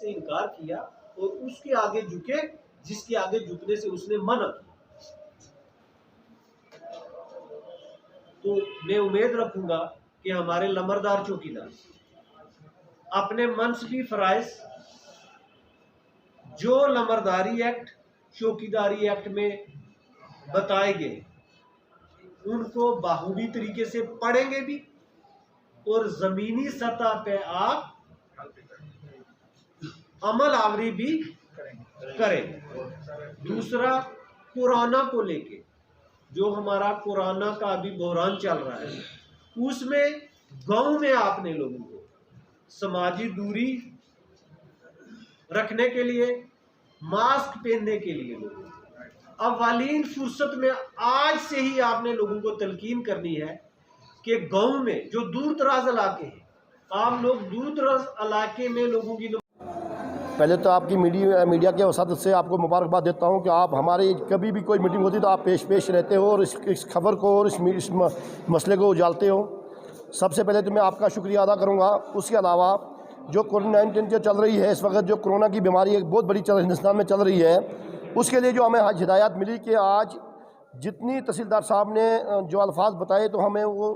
से इनकार किया और उसके आगे झुके जिसके आगे झुकने से उसने मना किया। तो मैं उम्मीद रखूंगा कि हमारे लंबरदार चौकीदार अपने मनसबी फराइज जो लंबरदारी एक्ट चौकीदारी एक्ट में बताए गए उनको बाखूबी तरीके से पढ़ेंगे भी और जमीनी सतह पे आप अमल आवरी भी करें। दूसरा, कोरोना को लेके जो हमारा कोरोना का अभी बहरान चल रहा है उसमें गांव में आपने लोगों को समाजी दूरी रखने के लिए मास्क पहनने के लिए लोगों अवालीन फुर्सत में आज से ही आपने लोगों को तलकीन करनी है कि गांव में जो दूर दराज इलाके हैं आप लोग दूर दराज इलाके में लोगों की पहले तो आपकी मीडिया के वसात से आपको मुबारकबाद देता हूं कि आप हमारी कभी भी कोई मीटिंग होती तो आप पेश रहते हो और इस खबर को और इस मसले को उजालते हो। सबसे पहले तो मैं आपका शुक्रिया अदा करूंगा। उसके अलावा जो कोविड-19 जो चल रही है इस वक्त, जो कोरोना की बीमारी एक बहुत बड़ी हिंदुस्तान में चल रही है, उसके लिए जो हमें आज हिदायत मिली कि आज जितनी तहसीलदार साहब ने जो अल्फाज बताए तो हमें वो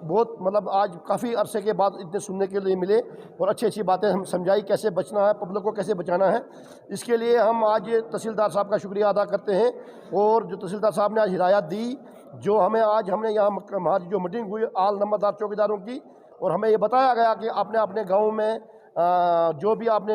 बहुत आज काफ़ी अरसे के बाद इतने सुनने के लिए मिले और अच्छी अच्छी बातें हम समझाई कैसे बचना है, पब्लिक को कैसे बचाना है। इसके लिए हम आज तहसीलदार साहब का शुक्रिया अदा करते हैं। और जो तहसीलदार साहब ने आज हिदायत दी, जो हमने यहाँ हमारी जो मीटिंग हुई आल नंबरदार चौकीदारों की, और हमें ये बताया गया कि आपने अपने गाँव में जो भी आपने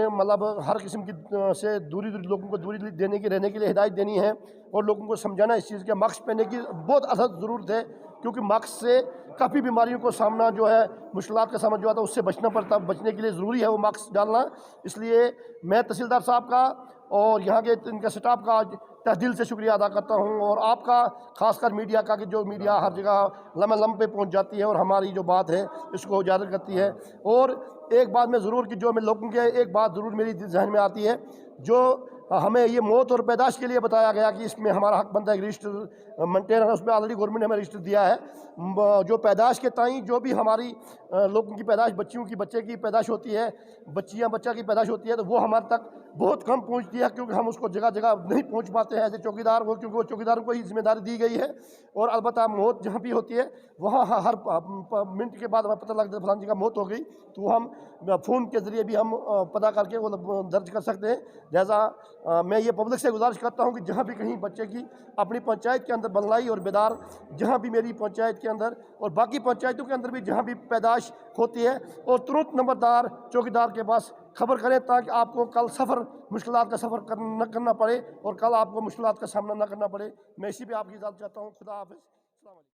हर किस्म की से लोगों को दूरी देने की रहने के लिए हिदायत देनी है और लोगों को समझाना इस चीज़ के मास्क पहनने की बहुत असद ज़रूरत है, क्योंकि मास्क से काफ़ी बीमारियों को सामना जो है मुश्किलात का सामना जो आता है उससे बचना पड़ता है, बचने के लिए ज़रूरी है वो मास्क डालना। इसलिए मैं तहसीलदार साहब का और यहाँ के इनके स्टाफ का आज तहे दिल से शुक्रिया अदा करता हूँ, और आपका खासकर मीडिया का कि जो मीडिया हर जगह लम्हे पे पहुँच जाती है और हमारी जो बात है इसको उजागर करती है। और एक बात मैं ज़रूर कि जो मैं लोगों के एक बात ज़रूर मेरी जहन में आती है, जो हमें ये मौत और पैदाश के लिए बताया गया कि इसमें हमारा हक बनता है रजिस्टर मेंटेन है, उसमें ऑलरेडी गवर्नमेंट ने हमें रजिस्टर दिया है। जो पैदाश के ताई जो भी हमारी लोगों की पैदाश, बच्चे की पैदाश होती है, बच्चा की पैदाश होती है, तो वो हमारे तक बहुत कम पहुंचती है, क्योंकि हम उसको जगह जगह नहीं पहुंच पाते हैं ऐसे चौकीदार वो, क्योंकि वो चौकीदारों को ही जिम्मेदारी दी गई है। और अलबत्ता मौत जहाँ भी होती है वहाँ हर मिनट के बाद हमें पता लगता है फलान जी का मौत हो गई, तो हम फ़ोन के ज़रिए भी हम पता करके वो दर्ज कर सकते हैं। लिहाजा मैं ये पब्लिक से गुजारिश करता हूँ कि जहाँ भी कहीं बच्चे की अपनी पंचायत के अंदर बनलाई और बेदार, जहाँ भी मेरी पंचायत के अंदर और बाकी पंचायतों के अंदर भी जहाँ भी पैदाश होती है, और तुरंत नंबरदार चौकीदार के पास खबर करें, ताकि आपको कल मुश्किलात का सफ़र न करना पड़े और कल आपको मुश्किलात का सामना न करना पड़े। मैं इसी पे आपकी इजाज़त चाहता हूँ। खुदा हाफ़िज़।